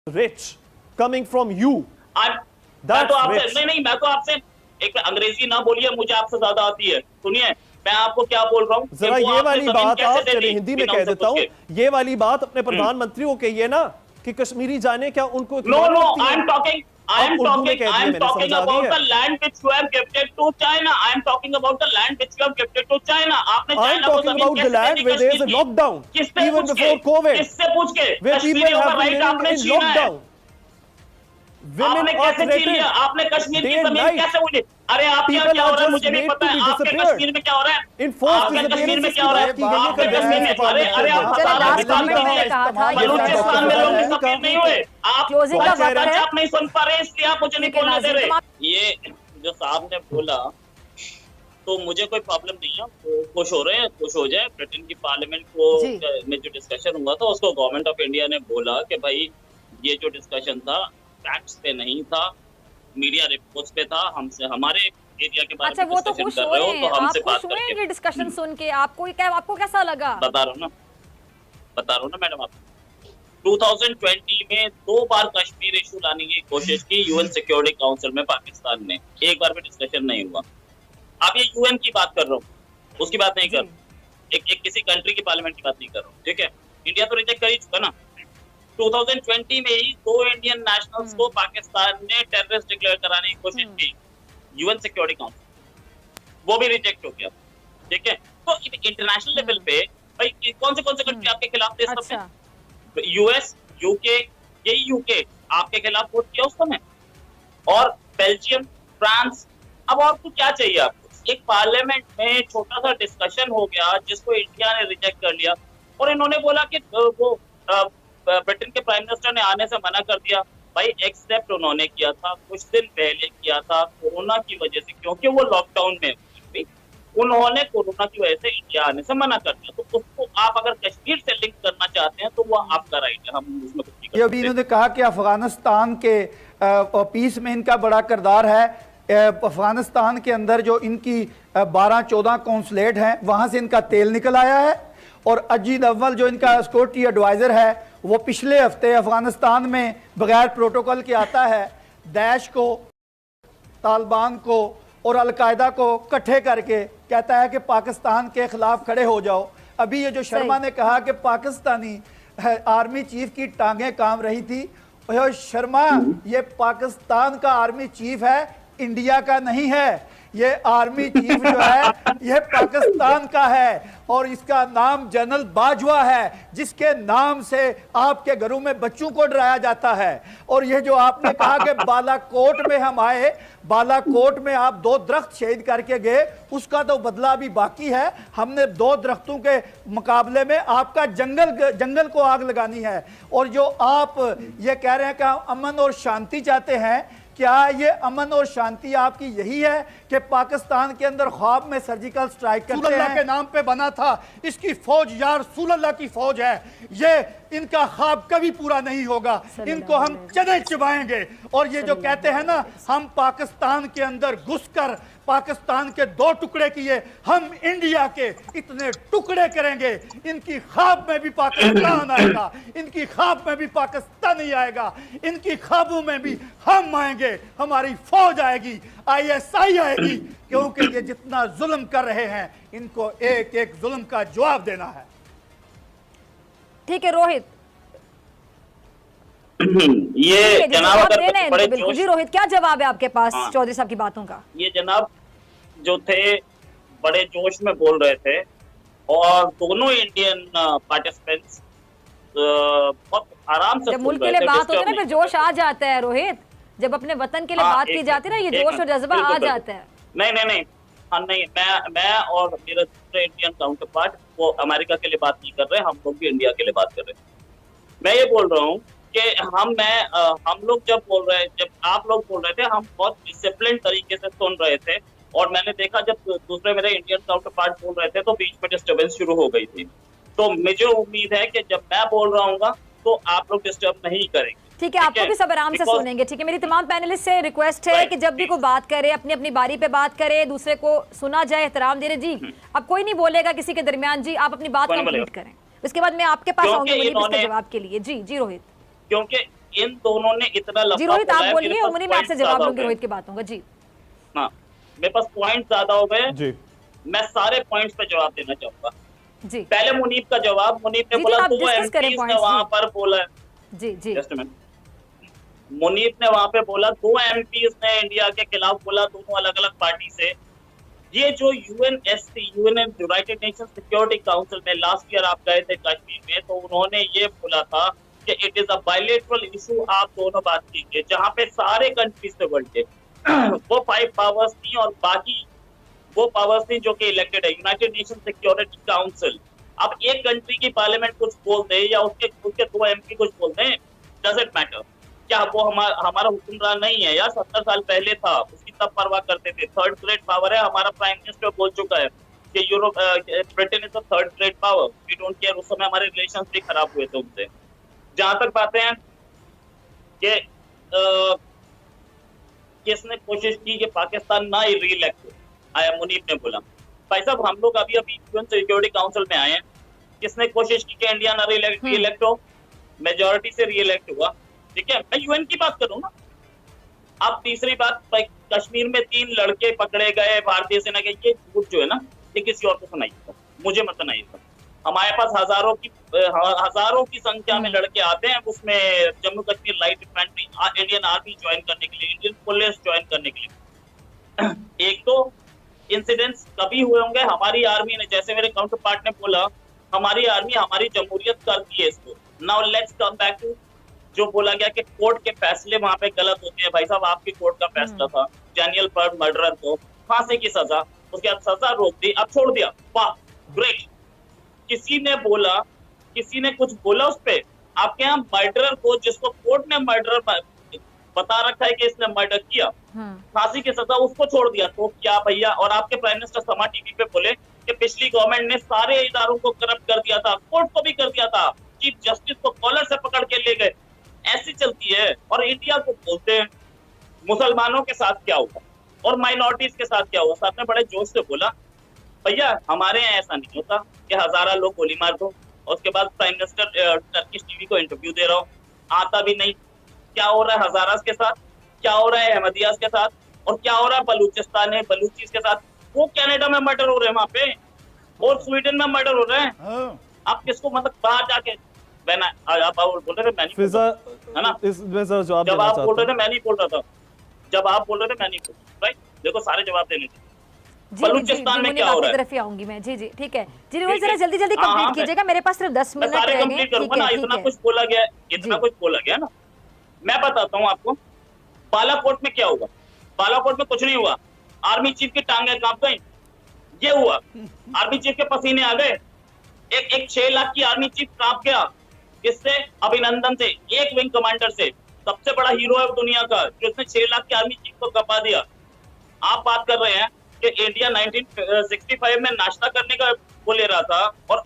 rich coming from you. मैं तो आपसे नहीं, मैं तो आपसे एक अंग्रेजी ना बोलिए, मुझे आपसे ज्यादा आती है। सुनिए मैं आपको क्या बोल रहा हूँ, जरा ये वाली बात आप, चलिए हिंदी में कह देता हूँ, ये वाली बात अपने प्रधानमंत्री को कहिए ना कि कश्मीरी जाने क्या उनको I am talking about the land which you have gifted to China. I am talking about the land which you have gifted to China. आपने I am talking about the land where there is a lockdown even before COVID, किससे पूछ के where people have been in lockdown. Women are threatened. आपने कश्मीर की जमीन कैसे बोली? अरे आप क्या हो रहा है मुझे नहीं पता है। आपके कश्मीर में क्या हो रहा है? कश्मीर में क्या हो रहा है? आपके कश्मीर में अरे आप बलूचिस्तान में लोग तकलीफ नहीं हुए। आप नहीं सुन पा रहे इसलिए आप मुझे नहीं बोलने दे रहे। ये जो साहब ने बोला तो मुझे कोई प्रॉब्लम नहीं है, वो खुश हो रहे हैं, खुश हो जाए। ब्रिटेन की पार्लियामेंट को में जो डिस्कशन हुआ था उसको गवर्नमेंट ऑफ इंडिया ने बोला कि भाई ये जो डिस्कशन था फैक्ट्स पे नहीं था, मीडिया रिपोर्ट्स पे था, हमसे हमारे एरिया के बारे में वो तो खुश हो रहे हैं, तो हमसे आप खुश हुए हैं ये डिस्कशन सुन के? आपको कैसा लगा? बता रहा हूँ ना मैडम, आपको 2020 में 2 बार कश्मीर इशू लाने की कोशिश की यूएन सिक्योरिटी काउंसिल में पाकिस्तान ने, एक बार भी डिस्कशन नहीं हुआ। आप ये यूएन की बात कर रहा हूँ, उसकी बात नहीं कर रहा हूँ, एक किसी कंट्री की पार्लियामेंट की बात नहीं कर रहा हूँ, ठीक है। इंडिया तो रिजेक्ट कर ही चुका ना। 2020 में ही 2 इंडियन नेशनल्स को पाकिस्तान ने टेररिस्ट डिक्लेयर कराने की कोशिश की यूएन सिक्योरिटी काउंसिल, वो भी रिजेक्ट हो गया, ठीक है। तो इंटरनेशनल लेवल पे भाई कौन से कंट्री आपके खिलाफ थे? सब में यूएस, यूके, यही यूके आपके खिलाफ वोट किया उस समय, और बेल्जियम, फ्रांस। अब आपको क्या चाहिए? आपको एक पार्लियामेंट में छोटा सा डिस्कशन हो गया जिसको इंडिया ने रिजेक्ट कर लिया, और इन्होंने बोला कि वो ब्रिटेन के प्राइम मिनिस्टर ने आने से मना कर दिया। भाई एक्सेप्ट उन्होंने किया था, कुछ दिन पहले किया था, कोरोना की वजह से, क्योंकि वो लॉकडाउन में उन्होंने कोरोना की वजह से इंडिया आने से मना कर दिया। तो उसको आप अगर कश्मीर से लिंक करना चाहते हैं तो वो आपका राइट है, हम उसमें कुछ नहीं कर सकते। अभी इन्होंने कहा कि अफगानिस्तान के पीस में इनका बड़ा किरदार है। अफगानिस्तान के अंदर जो इनकी 12-14 कौंसलेट हैं वहां से इनका तेल निकल आया है, और अजीत अव्वल जो इनका सिक्योरिटी एडवाइजर है वो पिछले हफ्ते अफगानिस्तान में बगैर प्रोटोकॉल के आता है, दैश को, तालिबान को और अलकायदा को इकट्ठे करके कहता है कि पाकिस्तान के खिलाफ खड़े हो जाओ। अभी ये जो शर्मा ने कहा कि पाकिस्तानी आर्मी चीफ की टांगें काम रही थी, शर्मा ये पाकिस्तान का आर्मी चीफ है, इंडिया का नहीं है। ये आर्मी चीफ जो है ये पाकिस्तान का है, और इसका नाम जनरल बाजवा है, जिसके नाम से आपके घरों में बच्चों को डराया जाता है। और ये जो आपने कहा कि बालाकोट में हम आए, बालाकोट में आप 2 दरख्त शहीद करके गए, उसका तो बदला अभी बाकी है। हमने 2 दरख्तों के मुकाबले में आपका जंगल को आग लगानी है। और जो आप ये कह रहे हैं कि हम अमन और शांति चाहते हैं, क्या ये अमन और शांति आपकी यही है कि पाकिस्तान के अंदर ख्वाब में सर्जिकल स्ट्राइक करते हैं? के नाम पे बना था, इसकी फौज यार रसूलुल्लाह की फौज है, ये इनका ख्वाब कभी पूरा नहीं होगा, इनको हम चने चबाएंगे। और ये जो कहते हैं ना हम पाकिस्तान के अंदर घुसकर पाकिस्तान के 2 टुकड़े किए, हम इंडिया के इतने टुकड़े करेंगे, इनकी ख्वाब में भी पाकिस्तान आएगा, इनकी ख्वाब में भी पाकिस्तान ही आएगा, इनकी ख्वाबों में भी हम आएंगे, हमारी फौज आएगी, ISI आएगी, क्योंकि ये जितना जुल्म कर रहे हैं इनको एक एक जुल्म का जवाब देना है। ठीक है रोहित, ये जनाब अगर बड़े बिल्कुल जी रोहित, क्या जवाब है आपके पास चौधरी साहब की बातों का? ये जनाब जो थे बड़े जोश में बोल रहे थे, और दोनों इंडियन पार्टिसिपेंट्स बहुत आराम से जब मुल्क के लिए बात होती है ना फिर जोश आ जाता है रोहित, जब अपने वतन के लिए बात की जाती है ना, ये जोश और जज्बा आ जाता है। नहीं मैं और मेरे दूसरे इंडियन काउंटर पार्ट वो अमेरिका के लिए बात नहीं कर रहे, हम लोग भी इंडिया के लिए बात कर रहे हैं। मैं ये बोल रहा हूँ कि हम लोग जब आप लोग बोल रहे थे, हम बहुत डिसिप्लिन तरीके से सुन रहे थे, और मैंने देखा जब दूसरे मेरे इंडियन काउंटर पार्ट बोल रहे थे तो बीच में डिस्टर्बेंस शुरू हो गई थी। तो मुझे उम्मीद है कि जब मैं बोल रहा हूँ तो आप लोग डिस्टर्ब नहीं करेंगे। ठीक है, आपको भी सब आराम से सुनेंगे। ठीक है, मेरी तमाम पैनलिस्ट से रिक्वेस्ट है कि जब भी कोई बात करे अपनी अपनी बारी पे बात करे, दूसरे को सुना जाए, एहतराम दे रहे। जी अब कोई नहीं बोलेगा किसी के दरमियान, जी आप अपनी बात कंप्लीट करें, उसके बाद मैं आपके पास आऊंगी इसके जवाब के लिए। जी रोहित। क्योंकि इन दोनों ने इतना जी लफड़ा रोहित, बोला आप है, बोलिए, मेरे पास उन्हीं में आपसे पॉइंट जवाब ज्यादा लूंगी हो रोहित गए। की बातों का। जी हाँ, मेरे पास पॉइंट ज्यादा हो गए, जी मैं सारे पॉइंट्स पे जवाब देना चाहूंगा। जी पहले मुनीब का जवाब, मुनीब ने जी, बोला आप दो डिस्कस करें एमपीज ने पॉइंट्स। वहां जी पर बोला है, जी जी जस्ट मिनट, मुनीब ने वहां पे बोला 2 एमपीज ने इंडिया के खिलाफ बोला, दोनों अलग अलग पार्टी से। ये जो UNSC, United nation security council में लास्ट ईयर आप गए थे कश्मीर में, तो उन्होंने ये बोला था कि it is a bilateral issue, आप दोनों बात कीजिए, जहां पे सारे कंट्रीज से वर्ल्ड के वो 5 पावर्स थी और बाकी वो पावर्स थी जो कि इलेक्टेड है, यूनाइटेड नेशन सिक्योरिटी काउंसिल। अब एक कंट्री की पार्लियामेंट कुछ बोल दे या उसके 2 एमपी कुछ बोल दे, डज इट मैटर? क्या वो हमारा हुक्मरान नहीं है यार? 70 साल पहले था, उसकी तब परवाह करते थे। थर्ड ग्रेड पावर है, हमारा प्राइम मिनिस्टर बोल चुका है कि Europe, Britain is a third grade power, we don't care. उस समय हमारे रिलेशंस भी खराब हुए थे उनसे। जहां तक बातें हैं कि किसने कोशिश की कि पाकिस्तान ना री-इलेक्ट हो, आया मुनीब ने बोला। भाई साहब, हम लोग अभी यूएन सिक्योरिटी काउंसिल में आए हैं, किसने कोशिश की कि इंडिया ना री-इलेक्ट हो? मेजोरिटी से री-इलेक्ट हुआ, ठीक है। मैं यूएन की बात करूं ना। अब तीसरी बात, कश्मीर में 3 लड़के पकड़े गए भारतीय सेना के, ये झूठ जो है ना, ये किसी और को सुनाइएगा, मुझे मत सुनाइएगा। हमारे पास हजारों की संख्या में लड़के आते हैं, उसमें Jammu Kashmir light infantry, Indian army join करने के लिए, इंडियन पुलिस ज्वाइन करने के लिए। एक तो इंसिडेंट्स कभी हुए होंगे हमारी आर्मी ने, जैसे मेरे काउंटर पार्ट ने बोला, हमारी आर्मी हमारी जमहूरियत करती है इसको। Now let's come back to जो बोला गया कि कोर्ट के फैसले वहां पे गलत होते हैं। भाई साहब, आपकी कोर्ट का फैसला था डैनियल बर्ड मर्डरर को फांसी की सजा, उसके बाद सजा रोक दी, अब छोड़ दिया, वाह ग्रेट। किसी ने कुछ बोला उस पे? आपके यहाँ मर्डरर को, जिसको कोर्ट ने मर्डरर बता रखा है कि इसने मर्डर किया, फांसी की सजा, उसको छोड़ दिया, तो क्या भैया? और आपके प्राइम मिनिस्टर समा टीवी पे बोले कि पिछली गवर्नमेंट ने सारे इदारों को करप्ट कर दिया था, कोर्ट को भी कर दिया था, चीफ जस्टिस को कॉलर से पकड़ के ले गए। ऐसी चलती है। और इंडिया को बोलते हैं मुसलमानों के साथ क्या हुआ और माइनॉरिटीज के साथ क्या हुआ। साहब ने बड़े जोश से बोला, भैया हमारे यहाँ ऐसा नहीं होता कि हजारा लोग गोली मार दो और उसके बाद प्राइम मिनिस्टर टर्किश टीवी को इंटरव्यू दे रहा हूँ, आता भी नहीं। क्या हो रहा है हजारास के साथ, क्या हो रहा है अहमदियास के साथ, और क्या हो रहा है बलूचिस्तान है बलूचीज के साथ। वो कनाडा में मर्डर हो रहे हैं वहां पे, और स्वीडन में मर्डर हो रहे हैं। आप किसको मतलब बाहर जाके आप बोल रहे थे मैं नहीं, है ना? इसमें सर जवाब जब देना आप बोल चाहता रहे थे मैं नहीं बोल रहा था, जब आप बोल रहे थे मैं नहीं बोल रहा, राइट? देखो सारे जवाब देने थे। बलूचिस्तान में क्या हो रहा है? तरफ ही आऊंगी मैं। जी जी ठीक है जी रोहित, जरा जल्दी जल्दी हाँ, कंप्लीट कीजिएगा, मेरे पास सिर्फ 10 मैं मिनट सारे रह गए। कंप्लीट करूंगा ना, इतना ठीक कुछ बोला गया, इतना कुछ बोला गया ना। मैं बताता हूँ आपको, बालाकोट में क्या हुआ। बालाकोट में कुछ नहीं हुआ, आर्मी चीफ की टांगे कांप गई, ये हुआ। आर्मी चीफ के पसीने आ गए, एक 6 लाख की आर्मी चीफ कांप गया। किससे? अभिनंदन से, एक विंग कमांडर से, सबसे बड़ा हीरो है दुनिया का, जो उसने 6 लाख की आर्मी चीफ को कपा दिया। आप बात कर रहे हैं कि इंडिया 1965 में नाश्ता करने का वो ले रहा था, और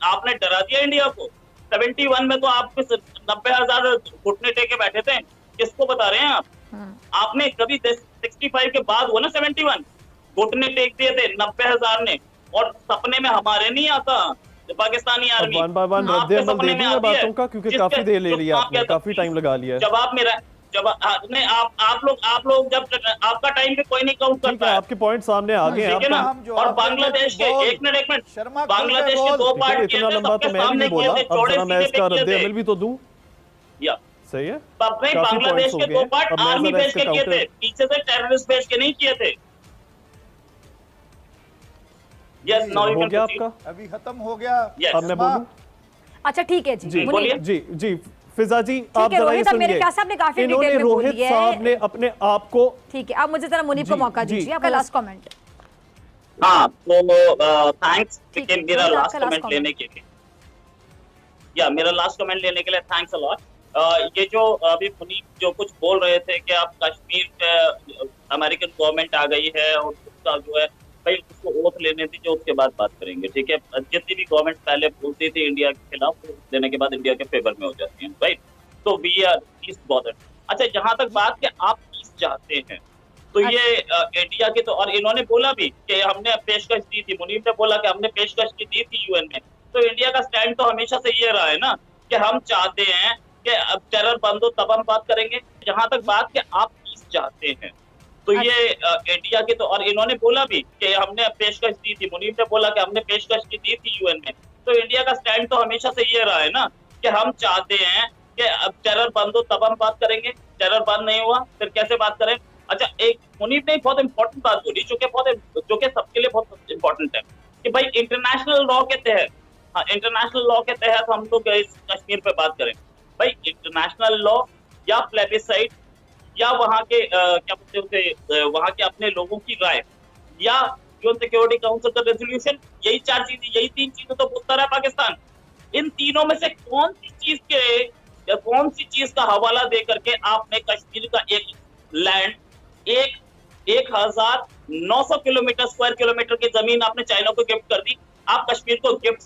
आपने डरा दिया इंडिया को। 71 में तो आप 90,000 घुटने टेके बैठे थे, किसको बता रहे हैं आप? आपने कभी 65 के बाद हुआ ना 71, घुटने टेक दिए थे 90,000 ने, और सपने में हमारे नहीं आता Pakistani army. One by one रद्द अमल दे दूंगा बातों का, क्योंकि काफी देर ले लिया आपने, काफी टाइम लगा लिया है। जवाब मेरा, नहीं आप लोग जब आपका टाइम भी कोई नहीं काउंट करता है। आपके पॉइंट सामने आ गए ठीक है ना? और बांग्लादेश के एक मिनट बांग्लादेश के 2 पार्ट किए इतना थे, लंबा तो सबके मैं भी सामने नहीं किए बोला, थे, अब चौड़े जरा मैं सीधे इसका किए रद्द थे। अमल भी तो दूं। या सही है, नहीं, काफी बांग्लादेश पॉइंट्स हो के गए, 2 पार्ट अब मैं आर्मी जरा बेस इसका के किए थे, काउंटर पीछे से टेररिस्ट बेस के नहीं किए थे। यस, नाउ यू हो कैन गया प्रोसीड। आपका, अभी खत्म हो गया। Yes. अब मैं बोलूं? अच्छा ठीक है जी, जी बोलिए। जी जी फिजा जी, आप है, जरा ये रोहित, अब मेरे सुनिए। ख्याल से आपने काफी इन्होंने डिटेल में बोल रोहित दिया है। साहब ने अपने आप को, ठीक है, अब मुझे जरा मुनीब को जी, मौका जी। दीजिए, आपका लास्ट कमेंट। हाँ, तो थैंक्स ठीक है, मेरा रोहित, लास्ट आपका last कमेंट लेने के लिए। या मेरा लास्ट कमेंट लेने के लिए थैंक्स अ लॉट। ये जो अभी मुनीब जो कुछ बोल रहे थे कि आप कश्मीर अमेरिकन गवर्नमेंट आ गई है और उसका जो है, भाई उसको ओथ लेने दीजिए, उसके बाद बात करेंगे, ठीक है? जितनी भी गवर्नमेंट पहले बोलती थी इंडिया के खिलाफ, देने के बाद इंडिया के फेवर में हो जाती है, राइट? तो वी आर पीस बॉदर्ड। अच्छा, जहां तक बात कि आप पीस चाहते हैं, तो ये इंडिया की तो, और इन्होंने बोला भी कि हमने पेशकश दी थी, मुनीब ने बोला कि हमने पेशकश की दी थी यूएन में, तो इंडिया का स्टैंड तो हमेशा से ये रहा है ना कि हम चाहते हैं कि अब टेरर बंद हो तब हम बात करेंगे। जहां तक बात कि आप पीस चाहते हैं तो ये इंडिया के तो, और इन्होंने बोला भी कि हमने पेशकश दी थी, मुनीब ने बोला कि हमने पेशकश की दी थी यूएन में। तो इंडिया का स्टैंड तो हमेशा से ये रहा है ना कि हम चाहते हैं कि अब टेरर बंद हो तब हम बात करेंगे। टेरर बंद नहीं हुआ फिर कैसे बात करें। अच्छा, एक मुनीब ने बहुत इंपॉर्टेंट बात बोली जो कि सबके लिए बहुत इंपॉर्टेंट है कि भाई इंटरनेशनल लॉ के तहत, हाँ इंटरनेशनल लॉ के तहत हम लोग इस कश्मीर पे बात करें। भाई इंटरनेशनल लॉ या प्लेबिसाइड या वहां के क्या बोलते हैं वहां के अपने लोगों की राय या यूएन सिक्योरिटी काउंसिल का रेजोल्यूशन, यही चार चीजें, यही तीन चीजें तो पूछता रहा पाकिस्तान। इन तीनों में से कौन सी चीज का हवाला दे करके आपने कश्मीर का एक लैंड 1900 किलोमीटर स्क्वायर किलोमीटर की जमीन आपने चाइना को गिफ्ट कर दी। आप कश्मीर को गिफ्ट